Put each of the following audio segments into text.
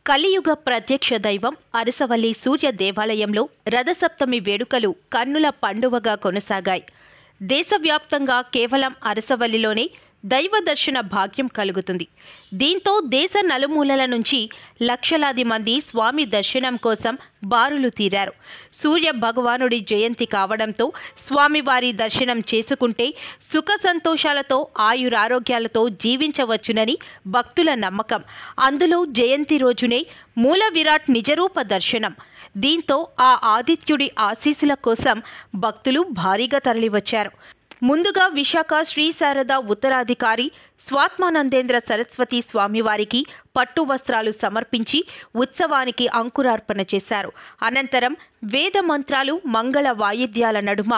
కలియుగ ప్రత్యక్ష దైవం అరసవల్లి సూర్య దేవాలయంలో రథసప్తమి వేడుకలు కన్నుల పండువగా కొనసాగాయి. దేశవ్యాప్తంగా కేవలం అరసవల్లిలోనే దైవ దర్శన భాగ్యం కలుగుతుంది. దీంతో దేశ నలుమూలల నుంచి లక్షలాది మంది స్వామి దర్శనం కోసం బారులు తీరారు. సూర్య భగవానుడి జయంతి కావడంతో స్వామివారి దర్శనం చేసుకుంటే సుఖ సంతోషాలతో ఆయురారోగ్యాలతో జీవించవచ్చునని భక్తుల నమ్మకం. అందులో జయంతి రోజునే మూల విరాట్ నిజరూప దర్శనం. దీంతో ఆ ఆదిత్యుడి ఆశీస్సుల కోసం భక్తులు భారీగా తరలివచ్చారు. ముందుగా విశాఖ శ్రీ శారద ఉత్తరాధికారి స్వాత్మానందేంద్ర సరస్వతి స్వామివారికి పట్టు వస్త్రాలు సమర్పించి ఉత్సవానికి అంకురార్పణ చేశారు. అనంతరం వేద మంత్రాలు, మంగళ వాయిద్యాల నడుమ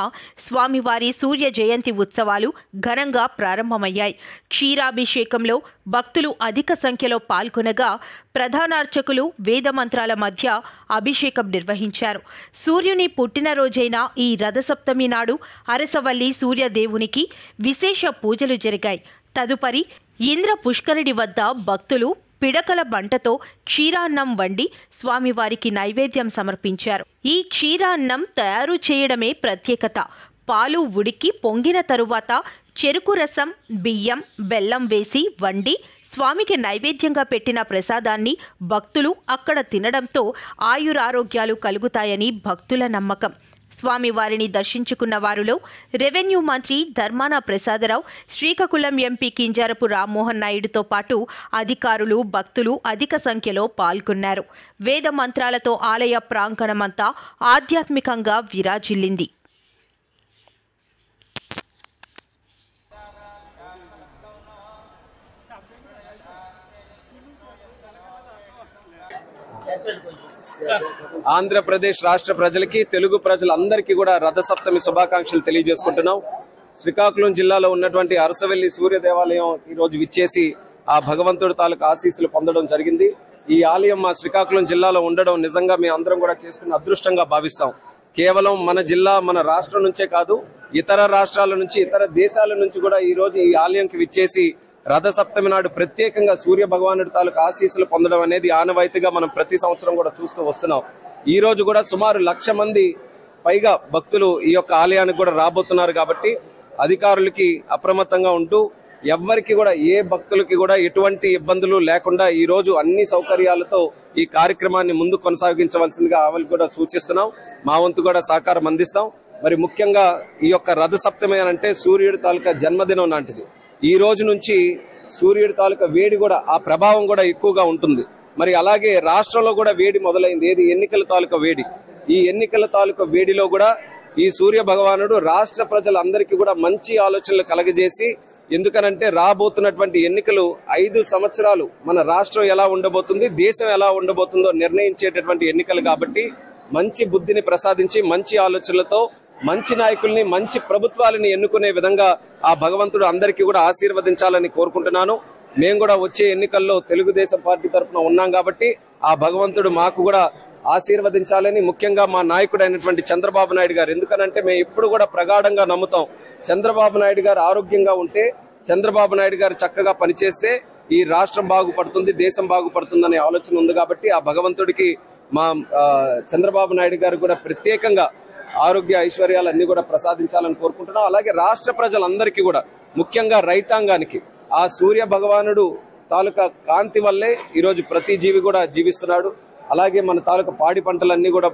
స్వామివారి సూర్య జయంతి ఉత్సవాలు ఘనంగా ప్రారంభమయ్యాయి. క్షీరాభిషేకంలో భక్తులు అధిక సంఖ్యలో పాల్గొనగా ప్రధానార్చకులు వేద మంత్రాల మధ్య అభిషేకం నిర్వహించారు. సూర్యుని పుట్టినరోజైన ఈ రథసప్తమి నాడు అరసవల్లి సూర్యదేవునికి విశేష పూజలు జరిగాయి. తదుపరి ఇంద్ర పుష్కరిణి వద్ద భక్తులు పిడకల బంటతో క్షీరాన్నం వండి స్వామివారికి నైవేద్యం సమర్పించారు. ఈ క్షీరాన్నం తయారు చేయడమే ప్రత్యేకత. పాలు ఉడికి పొంగిన తరువాత చెరుకు రసం, బియ్యం, బెల్లం వేసి వండి స్వామికి నైవేద్యంగా పెట్టిన ప్రసాదాన్ని భక్తులు అక్కడ తినడంతో ఆయురారోగ్యాలు కలుగుతాయని భక్తుల నమ్మకం. స్వామివారిని దర్శించుకున్న వారిలో రెవెన్యూ మంత్రి ధర్మాన ప్రసాదరావు, శ్రీకాకుళం ఎంపీ కింజారపు రామ్మోహన్ నాయుడుతో పాటు అధికారులు, భక్తులు అధిక సంఖ్యలో పాల్గొన్నారు. వేద మంత్రాలతో ఆలయ ప్రాంగణమంతా ఆధ్యాత్మికంగా విరాజిల్లింది. ఆంధ్రప్రదేశ్ రాష్ట్ర ప్రజలకి, తెలుగు ప్రజలందరికీ కూడా రథసప్తమి శుభాకాంక్షలు తెలియజేసుకుంటున్నాం. శ్రీకాకుళం జిల్లాలో ఉన్నటువంటి అరసవల్లి సూర్య దేవాలయం ఈ రోజు విచ్చేసి ఆ భగవంతుడి తాలూకు ఆశీస్సులు పొందడం జరిగింది. ఈ ఆలయం మా శ్రీకాకుళం జిల్లాలో ఉండడం నిజంగా మేము అందరం కూడా చేసుకున్న అదృష్టంగా భావిస్తాం. కేవలం మన జిల్లా, మన రాష్ట్రం నుంచే కాదు, ఇతర రాష్ట్రాల నుంచి, ఇతర దేశాల నుంచి కూడా ఈ రోజు ఈ ఆలయంకి విచ్చేసి రథసప్తమి నాడు ప్రత్యేకంగా సూర్య భగవానుడి తాలూకు ఆశీస్సులు పొందడం అనేది ఆనవాయితీగా మనం ప్రతి సంవత్సరం కూడా చూస్తూ వస్తున్నాం. ఈ రోజు కూడా సుమారు 1,00,000 మంది పైగా భక్తులు ఈ యొక్క ఆలయానికి కూడా రాబోతున్నారు. కాబట్టి అధికారులకి అప్రమత్తంగా ఉంటూ ఎవ్వరికి కూడా, ఏ భక్తులకి కూడా ఎటువంటి ఇబ్బందులు లేకుండా ఈ రోజు అన్ని సౌకర్యాలతో ఈ కార్యక్రమాన్ని ముందు కొనసాగించవలసిందిగా ఆవికి కూడా సూచిస్తున్నాం. మా వంతు కూడా సహకారం అందిస్తాం. మరి ముఖ్యంగా ఈ యొక్క రథసప్తమి అంటే సూర్యుడి తాలూకా జన్మదినం లాంటిది. ఈ రోజు నుంచి సూర్యుడి తాలూకా వేడి కూడా, ఆ ప్రభావం కూడా ఎక్కువగా ఉంటుంది. మరి అలాగే రాష్ట్రంలో కూడా వేడి మొదలైంది. ఏది? ఎన్నికల తాలూకా వేడి. ఈ ఎన్నికల తాలూకా వేడిలో కూడా ఈ సూర్య భగవానుడు రాష్ట్ర ప్రజలందరికీ కూడా మంచి ఆలోచనలు కలగజేసి, ఎందుకనంటే రాబోతున్నటువంటి ఎన్నికలు 5 సంవత్సరాలు మన రాష్ట్రం ఎలా ఉండబోతుంది, దేశం ఎలా ఉండబోతుందో నిర్ణయించేటటువంటి ఎన్నికలు. కాబట్టి మంచి బుద్ధిని ప్రసాదించి, మంచి ఆలోచనలతో మంచి నాయకుల్ని, మంచి ప్రభుత్వాలని ఎన్నుకునే విధంగా ఆ భగవంతుడు అందరికీ కూడా ఆశీర్వదించాలని కోరుకుంటున్నాను. మేము కూడా వచ్చే ఎన్నికల్లో తెలుగుదేశం పార్టీ తరఫున ఉన్నాం కాబట్టి ఆ భగవంతుడు మాకు కూడా ఆశీర్వదించాలని, ముఖ్యంగా మా నాయకుడైనటువంటి చంద్రబాబు నాయుడు గారు, ఎందుకనంటే మేము ఎప్పుడు కూడా ప్రగాఢంగా నమ్ముతాం, చంద్రబాబు నాయుడు గారు ఆరోగ్యంగా ఉంటే, చంద్రబాబు నాయుడు గారు చక్కగా పనిచేస్తే ఈ రాష్ట్రం బాగుపడుతుంది, దేశం బాగుపడుతుంది అనే ఆలోచన ఉంది. కాబట్టి ఆ భగవంతుడికి మా చంద్రబాబు నాయుడు గారు కూడా ప్రత్యేకంగా ఆరోగ్య ఐశ్వర్యాలన్నీ కూడా ప్రసాదించాలని కోరుకుంటున్నాం. అలాగే రాష్ట్ర ప్రజలందరికీ కూడా, ముఖ్యంగా రైతాంగానికి ఆ సూర్య భగవానుడు తాలూకా కాంతి వల్లే ఈరోజు ప్రతి జీవి కూడా జీవిస్తున్నాడు. అలాగే మన తాలూకా పాడి పంటలన్నీ కూడా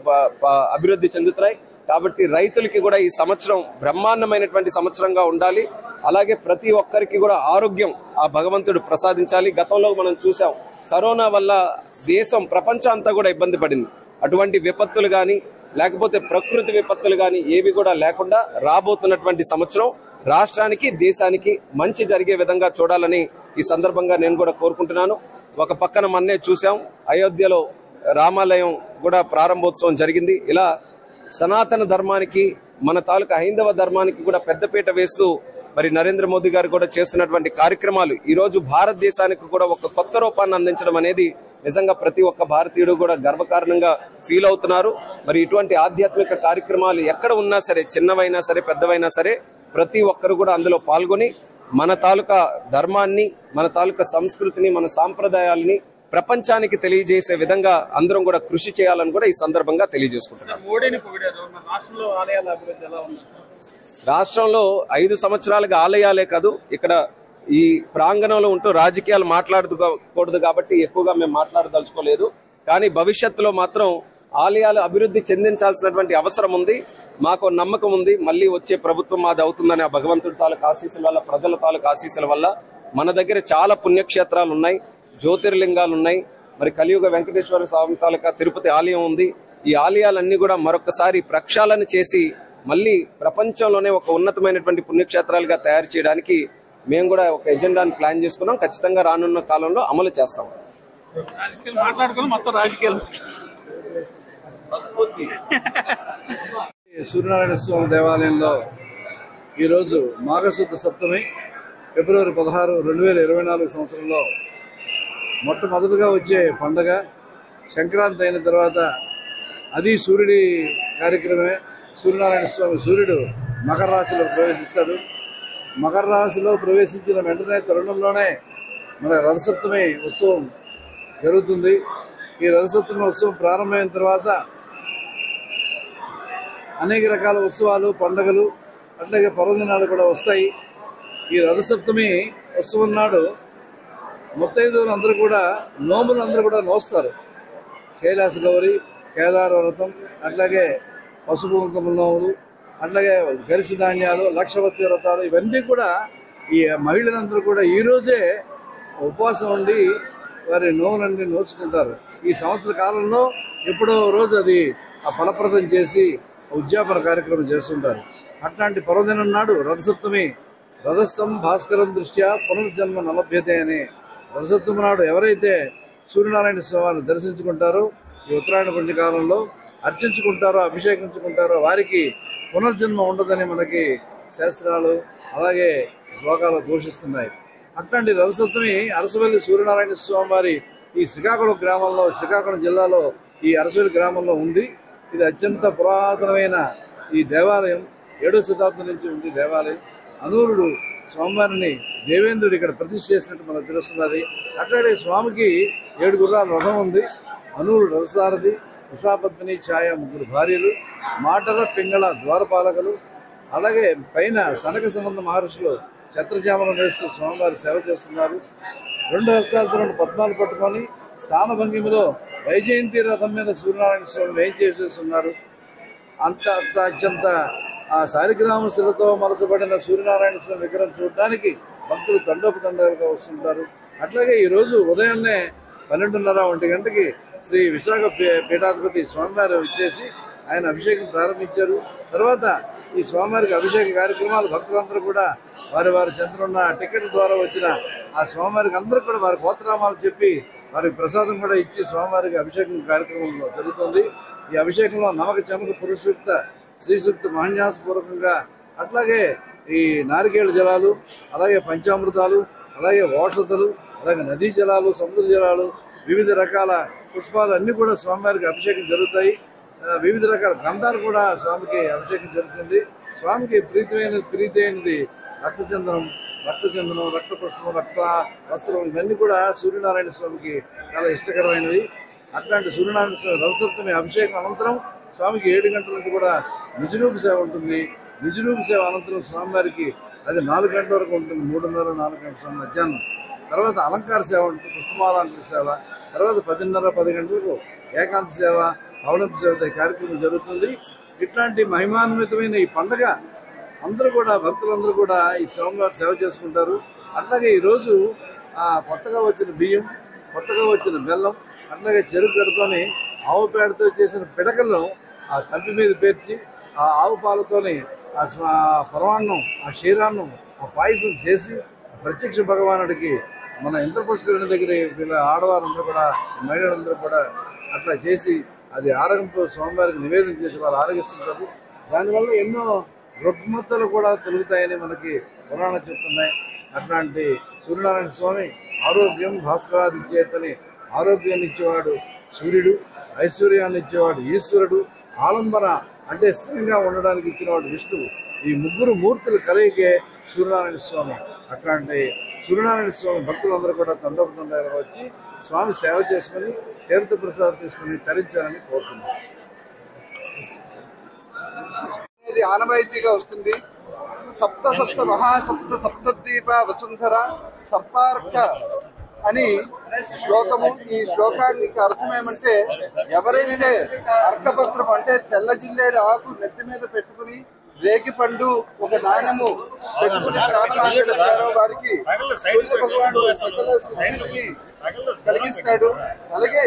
అభివృద్ధి చెందుతున్నాయి. కాబట్టి రైతులకి కూడా ఈ సంవత్సరం బ్రహ్మాండమైనటువంటి సంవత్సరంగా ఉండాలి. అలాగే ప్రతి ఒక్కరికి కూడా ఆరోగ్యం ఆ భగవంతుడు ప్రసాదించాలి. గతంలో మనం చూసాం, కరోనా వల్ల దేశం, ప్రపంచం అంతా కూడా ఇబ్బంది పడింది. అటువంటి విపత్తులు కానీ, లేకపోతే ప్రకృతి విపత్తులు కానీ ఏవి కూడా లేకుండా రాబోతున్నటువంటి సంవత్సరం రాష్ట్రానికి, దేశానికి మంచి జరిగే విధంగా చూడాలని ఈ సందర్భంగా నేను కూడా కోరుకుంటున్నాను. ఒక పక్కన మొన్నే చూసాం, అయోధ్యలో రామాలయం కూడా ప్రారంభోత్సవం జరిగింది. ఇలా సనాతన ధర్మానికి, మన తాలూకా హైందవ ధర్మానికి కూడా పెద్దపీట వేస్తూ మరి నరేంద్ర మోదీ గారు కూడా చేస్తున్నటువంటి కార్యక్రమాలు ఈ రోజు భారతదేశానికి కూడా ఒక కొత్త రూపాన్ని అందించడం అనేది నిజంగా ప్రతి ఒక్క భారతీయుడు కూడా గర్వకారణంగా ఫీల్ అవుతున్నారు. మరి ఇటువంటి ఆధ్యాత్మిక కార్యక్రమాలు ఎక్కడ ఉన్నా సరే, చిన్నవైనా సరే, పెద్దవైనా సరే, ప్రతి ఒక్కరు కూడా అందులో పాల్గొని మన తాలూకా ధర్మాన్ని, మన తాలూకా సంస్కృతిని, మన సాంప్రదాయాలని ప్రపంచానికి తెలియజేసే విధంగా అందరం కూడా కృషి చేయాలని కూడా ఈ సందర్భంగా తెలియజేసుకుంటున్నాం. మోడీని పొగిడారు. రాష్ట్రంలో ఆలయాల అభివృద్ధి ఎలా ఉంది? రాష్ట్రంలో 5 సంవత్సరాలుగా ఆలయాలే కాదు, ఇక్కడ ఈ ప్రాంగణంలో ఉంటూ రాజకీయాలు మాట్లాడకూడదు కాబట్టి ఎక్కువగా మేము మాట్లాడదలుచుకోలేదు. కానీ భవిష్యత్తులో మాత్రం ఆలయాలు అభివృద్ధి చెందించాల్సినటువంటి అవసరం ఉంది. మాకు నమ్మకం ఉంది, మళ్ళీ వచ్చే ప్రభుత్వం మాది అవుతుందని ఆ భగవంతుడి తాలూకు ఆశీస్సుల వల్ల, ప్రజల తాలూకు ఆశీస్సుల వల్ల. మన దగ్గర చాలా పుణ్యక్షేత్రాలు ఉన్నాయి, జ్యోతిర్లింగాలు ఉన్నాయి. మరి కలియుగ వెంకటేశ్వర స్వామి తాలూకా తిరుపతి ఆలయం ఉంది. ఈ ఆలయాలన్నీ కూడా మరొకసారి ప్రక్షాళన చేసి మళ్ళీ ప్రపంచంలోనే ఒక ఉన్నతమైనటువంటి పుణ్యక్షేత్రాలుగా తయారు చేయడానికి మేము కూడా ఒక ఎజెండాను ప్లాన్ చేసుకున్నాం. ఖచ్చితంగా రానున్న కాలంలో అమలు చేస్తాం. సూర్యనారాయణ స్వామి దేవాలయంలో ఈరోజు మాఘశుద్ధ సప్తమి ఫిబ్రవరి 16, 2024 సంవత్సరంలో మొట్టమొదటిగా వచ్చే పండగ. సంక్రాంతి అయిన తర్వాత అది సూర్యుడి కార్యక్రమమే. సూర్యనారాయణ స్వామి సూర్యుడు మకర రాశిలో ప్రవేశిస్తాడు. మకర రాశిలో ప్రవేశించిన వెంటనే తరుణంలోనే మన రథసప్తమి ఉత్సవం జరుగుతుంది. ఈ రథసప్తమి ఉత్సవం ప్రారంభమైన తర్వాత అనేక రకాల ఉత్సవాలు, పండుగలు, అట్లాగే పర్వదినాలు కూడా వస్తాయి. ఈ రథసప్తమి ఉత్సవం నాడు ముత్తైదువులు అందరూ కూడా, నోములందరూ కూడా నోస్తారు. కైలాస గౌరి, కేదార వ్రతం, అట్లాగే పసుపు కుంకుమ నోములు, అట్లాగే గరిసి ధాన్యాలు, లక్షవతి వ్రతాలు, ఇవన్నీ కూడా ఈ మహిళలందరూ కూడా ఈ రోజే ఉపవాసం ఉండి వారి నోములన్నీ నోచుకుంటారు. ఈ సంవత్సర కాలంలో ఎప్పుడో రోజు అది ఆ ఫలప్రదం చేసి ఉద్యాపన కార్యక్రమం చేస్తుంటారు. అట్లాంటి పర్వదినం నాడు రథసప్తమి, రథస్థం భాస్కరం దృష్ట్యా పునర్జన్మ నలభ్యతే అని రథసప్తమి నాడు ఎవరైతే సూర్యనారాయణ స్వామిని దర్శించుకుంటారో, ఈ ఉత్తరాయణ పుణ్యకాలంలో అర్చించుకుంటారో, అభిషేకించుకుంటారో వారికి పునర్జన్మ ఉండదని మనకి శాస్త్రాలు అలాగే శ్లోకాలు ఘోషిస్తున్నాయి. అట్లాంటి రథసప్తమి అరసవల్లి సూర్యనారాయణ స్వామి వారి ఈ శ్రీకాకుళం గ్రామంలో, శ్రీకాకుళం జిల్లాలో ఈ అరసవల్లి గ్రామంలో ఉంది. ఇది అత్యంత పురాతనమైన ఈ దేవాలయం. 7వ శతాబ్దం నుంచి ఉంది దేవాలయం. అనూరుడు స్వామివారిని దేవేంద్రుడు ఇక్కడ ప్రతిష్ఠ చేసినట్టు మనకు తెలుస్తున్నది. అట్లాగే స్వామికి 7 గుర్రాల రథం ఉంది. అనూరుడు రథసారథి, ఉషాపద్మిని ఛాయ 3 భార్యలు, మాటల పింగళ ద్వారపాలకులు, అలాగే పైన సనక సనంద మహర్షులు ఛత్రజామలం వేస్తూ స్వామివారి సేవ చేస్తున్నారు. 2 హస్తాలతో 2 పద్మాలు పట్టుకొని స్థానభంగిమలో వైజయంతి రథం మీద సూర్యనారాయణ స్వామి వేం చేసేస్తున్నారు. అత్యంత ఆ శాలిగ్రామశిలతో మలచబడిన సూర్యనారాయణ స్వామి విగ్రహం చూడడానికి భక్తులు తండోపతండాలుగా వస్తుంటారు. అట్లాగే ఈ రోజు ఉదయాన్నే 12:30, 1 గంటకి శ్రీ విశాఖ పీఠాధిపతి స్వామివారు వచ్చేసి ఆయన అభిషేకం ప్రారంభించారు. తర్వాత ఈ స్వామివారికి అభిషేక కార్యక్రమాలు భక్తులందరూ కూడా వారి చెంతనున్న టికెట్ ద్వారా వచ్చిన ఆ స్వామివారికి అందరూ కూడా వారి గోత్రనామాలు చెప్పి వారికి ప్రసాదం కూడా ఇచ్చి స్వామివారికి అభిషేకం కార్యక్రమంలో జరుగుతుంది. ఈ అభిషేకంలో నమక చమక పురుషుక్త, శ్రీసూక్త మహాన్యాసపూర్వకంగా, అట్లాగే ఈ నారికేళ జలాలు, అలాగే పంచామృతాలు, అలాగే ఔషధులు, అలాగే నదీ జలాలు, సముద్ర జలాలు, వివిధ రకాల పుష్పాలు అన్ని కూడా స్వామివారికి అభిషేకం జరుగుతాయి. వివిధ రకాల గ్రంథాలు కూడా స్వామికి అభిషేకం జరుగుతుంది. స్వామికి ప్రీతి అయినది రక్తచందనం, రక్త పుష్పం, రక్త వస్త్రం, ఇవన్నీ కూడా సూర్యనారాయణ స్వామికి చాలా ఇష్టకరమైనవి. అట్లాంటి సూర్యనారాయణ స్వామి రథసప్తమి అభిషేకం అనంతరం స్వామికి 7 గంటల నుంచి కూడా నిజరూప సేవ ఉంటుంది. నిజరూప సేవ అనంతరం స్వామివారికి అది 4 గంటల వరకు ఉంటుంది. 3:30, 4 గంటల మధ్యాహ్నం. తర్వాత అలంకార సేవ ఉంటుంది, పుష్పమాలంకార సేవ. తర్వాత 10:30, 10 గంటలకు ఏకాంత సేవ, పౌర్ణమి సేవ కార్యక్రమం జరుగుతుంది. ఇట్లాంటి మహిమాన్వితమైన ఈ పండగ అందరూ కూడా, భక్తులందరూ కూడా ఈ స్వామివారి సేవ చేసుకుంటారు. అట్లాగే ఈరోజు కొత్తగా వచ్చిన బియ్యం, కొత్తగా వచ్చిన బెల్లం, అట్లాగే చెరుకు గడతోని ఆవు పేడతో చేసిన పిడకలను ఆ తంపి మీద పేర్చి ఆ ఆవు పాలతోని ఆ పరమాన్నం, ఆ క్షీరాన్నం, ఆ పాయసం చేసి ప్రత్యక్ష భగవానుడికి మన ఇంద్రపుష్కరుని దగ్గర వీళ్ళ ఆడవారందరూ కూడా, మహిళలందరూ కూడా అట్లా చేసి అది ఆరోగ్యంతో స్వామివారికి నివేదన చేసి వారు ఆరోగిస్తుంటారు. దానివల్ల ఎన్నో రుగ్మతలు కూడా తొలుగుతాయని మనకి పురాణాలు చెప్తున్నాయి. అట్లాంటి సూర్యనారాయణ స్వామి ఆరోగ్యం భాస్కరాదిత్యేతని, ఆరోగ్యాన్ని ఇచ్చేవాడు సూర్యుడు, ఐశ్వర్యాన్ని ఇచ్చేవాడు ఈశ్వరుడు, ఆలంబన అంటే స్థిరంగా ఉండడానికి ఇచ్చినవాడు విష్ణువు. ఈ 3 మూర్తుల కలయికే సూర్యనారాయణ స్వామి. అట్లాంటి సూర్యనారాయణ స్వామి భక్తులందరూ కూడా తండోపతండాలుగా వచ్చి స్వామి సేవ చేసుకుని తీర్థ ప్రసాదం తీసుకుని తరించాలని కోరుతున్నారు. ఇది ఆనవాయితీగా వస్తుంది. సప్త సప్త మహాసప్త సప్తద్వీప వసుంధర సప్తార్క అని శ్లోకము. ఈ శ్లోకానికి అర్థం ఏమంటే, ఎవరైతే అర్కపత్రం అంటే తెల్ల జిల్లేడు ఆకు నెత్తి మీద పెట్టుకుని రేగి పండు ఒక నాణ్యము పెట్టుకుని స్నానం ఆచరిస్తారో వారికి సూర్య భగవానుడు సకల సిద్ధిని కలిగిస్తాడు. అలాగే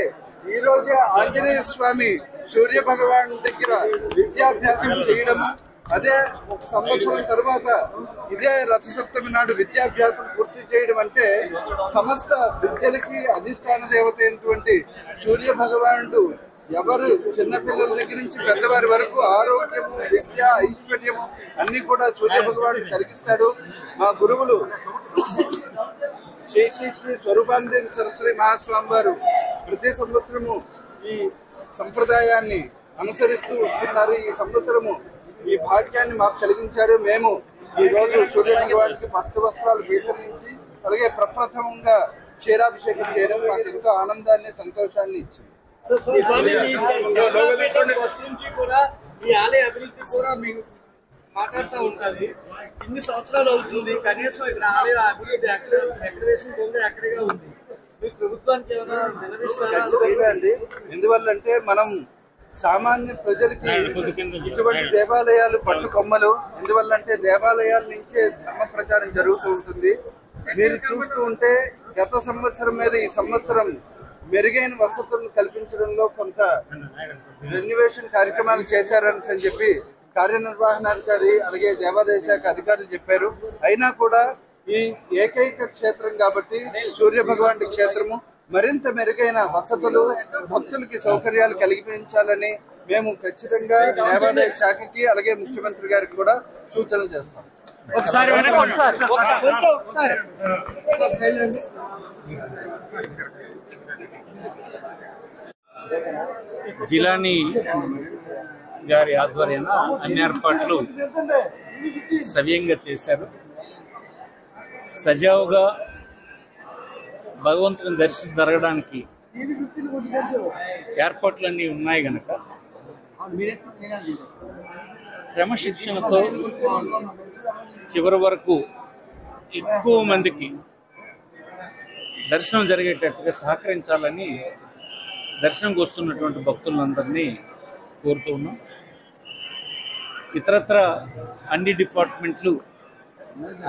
ఈ రోజే ఆంజనేయ స్వామి సూర్య భగవాను దగ్గర విద్యాభ్యాసం చేయడము, అదే ఒక సంవత్సరం తర్వాత ఇదే రథసప్తమి నాడు విద్యాభ్యాసం పూర్తి చేయడం అంటే సమస్త విద్యలకి అధిష్టాన దేవత అయినటువంటి సూర్య భగవానుడు ఎవరు చిన్నపిల్లల దగ్గర నుంచి పెద్దవారి వరకు ఆరోగ్యము, విద్య, ఐశ్వర్యము అన్ని కూడా సూర్య భగవానుడు కలిగిస్తాడు. మా గురువులు శ్రీ శ్రీ శ్రీ స్వరూపానందేంద్ర సరస్వతి మహాస్వామి వారు ప్రతి సంవత్సరము ఈ సంప్రదాయాన్ని అనుసరిస్తూ వస్తున్నారు. ఈ సంవత్సరము ఈ భాగ్యాన్ని మాకు కలిగించారు. మేము ఈ రోజు సూర్య భగవానికి పట్టు వస్త్రాలు స్వీకరించి అలాగే ప్రప్రథమంగా క్షీరాభిషేకం చేయడం మాకు ఎంతో ఆనందాన్ని, సంతోషాన్ని ఇచ్చింది. ఈ ఆలయ అభివృద్ధి కూడా మీకు మాట్లాడుతూ ఉంటుంది. ఇన్ని సంవత్సరాలు అవుతుంది, కనీసం ఇక్కడ ఆలయ అభివృద్ధి ఎక్కడగా ఉంది. మీ ప్రభుత్వానికి ఏమైనా ఖచ్చితంగా అండి. ఎందువల్లంటే మనం సామాన్య ప్రజలకి ఇటువంటి దేవాలయాలు పట్టు కొమ్మలు. ఎందువల్లంటే దేవాలయాల నుంచే ధర్మ ప్రచారం జరుగుతూ ఉంటుంది. మీరు చూస్తూ ఉంటే గత సంవత్సరం మీద ఈ సంవత్సరం మెరుగైన వసతులను కల్పించడంలో కొంత రెన్యువేషన్ కార్యక్రమాలు చేశారని చెప్పి కార్యనిర్వహణాధికారి అలాగే దేవాదాయ శాఖ అధికారులు చెప్పారు. అయినా కూడా ఈ ఏకైక క్షేత్రం కాబట్టి సూర్య భగవానుడి క్షేత్రము మరింత మెరుగైన వసతులు, భక్తులకి సౌకర్యాలు కలిగించాలని మేము ఖచ్చితంగా దేవాదాయ శాఖకి అలాగే ముఖ్యమంత్రి గారికి కూడా సూచనలు చేస్తాం. జిలానీ గారి ఆధ్వర్యాన అన్ని ఏర్పాట్లు సవ్యంగా చేశారు. సజావుగా భగవంతుని దర్శనం జరగడానికి ఏర్పాట్లన్నీ ఉన్నాయి గనక క్రమశిక్షణతో చివరి వరకు ఎక్కువ మందికి దర్శనం జరిగేటట్టుగా సహకరించాలని దర్శనంకి వస్తున్నటువంటి భక్తులందరినీ కోరుతూ ఉన్నాం. ఇతరత్ర అన్ని డిపార్ట్మెంట్లు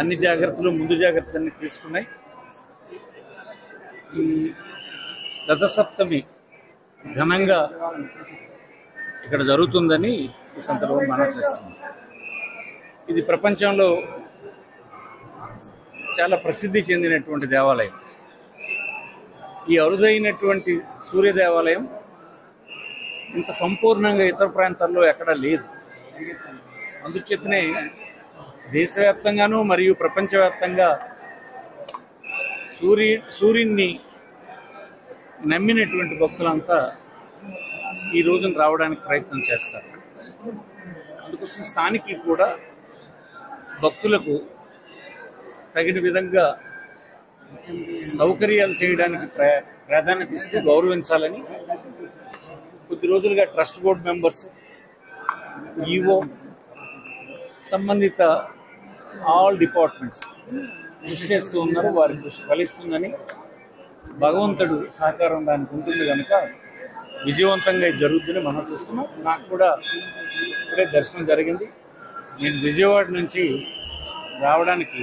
అన్ని జాగ్రత్తలు, ముందు జాగ్రత్తలన్నీ తీసుకున్నాయి. ఈ రథసప్తమి ఘనంగా ఇక్కడ జరుగుతుందని ఈ సందర్భంగా మనం చేస్తున్నాం. ఇది ప్రపంచంలో చాలా ప్రసిద్ధి చెందినటువంటి దేవాలయం. ఈ అరుదైనటువంటి సూర్య దేవాలయం ఇంత సంపూర్ణంగా ఇతర ప్రాంతాల్లో ఎక్కడా లేదు. అందుచేతనే దేశవ్యాప్తంగానూ మరియు ప్రపంచవ్యాప్తంగా సూర్యున్ని నమ్మినటువంటి భక్తులంతా ఈ రోజున రావడానికి ప్రయత్నం చేస్తారు. అందుకోసం స్థానికులు కూడా భక్తులకు తగిన విధంగా సౌకర్యాలు చేయడానికి ప్రాధాన్యత ఇస్తూ గౌరవించాలని కొద్ది రోజులుగా ట్రస్ట్ బోర్డు మెంబర్స్, ఈఓ, సంబంధిత ఆల్ డిపార్ట్మెంట్స్ కృషి చేస్తూ ఉన్నారు. వారి కృషి ఫలిస్తుందని, భగవంతుడు సహకారం దానికి ఉంటుంది కనుక విజయవంతంగా ఇది జరుగుతుందని మనం చూస్తున్నాం. నాకు కూడా ఇప్పుడే దర్శనం జరిగింది. నేను విజయవాడ నుంచి రావడానికి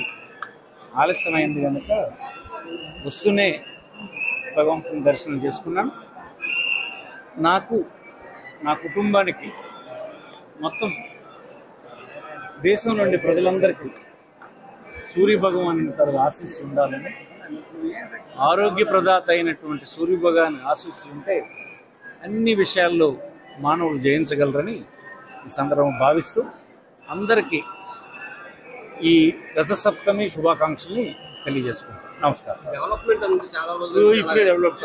ఆలస్యమైంది కనుక వస్తూనే భగవంతుని దర్శనం చేసుకున్నాను. నాకు, నా కుటుంబానికి, మొత్తం దేశం నుండి ప్రజలందరికీ సూర్య భగవాను తన ఆశీస్సు ఉండాలని, ఆరోగ్యప్రదాత అయినటువంటి సూర్య భగవాన్ ఆశీస్సులు ఉంటే అన్ని విషయాల్లో మానవులు జయించగలరని ఈ సందర్భం భావిస్తూ అందరికీ ఈ రథసప్తమి శుభాకాంక్షల్ని తెలియజేసుకుంటాం. నమస్కారం. డెవలప్మెంట్ అనేది చాలా ఇప్పుడే డెవలప్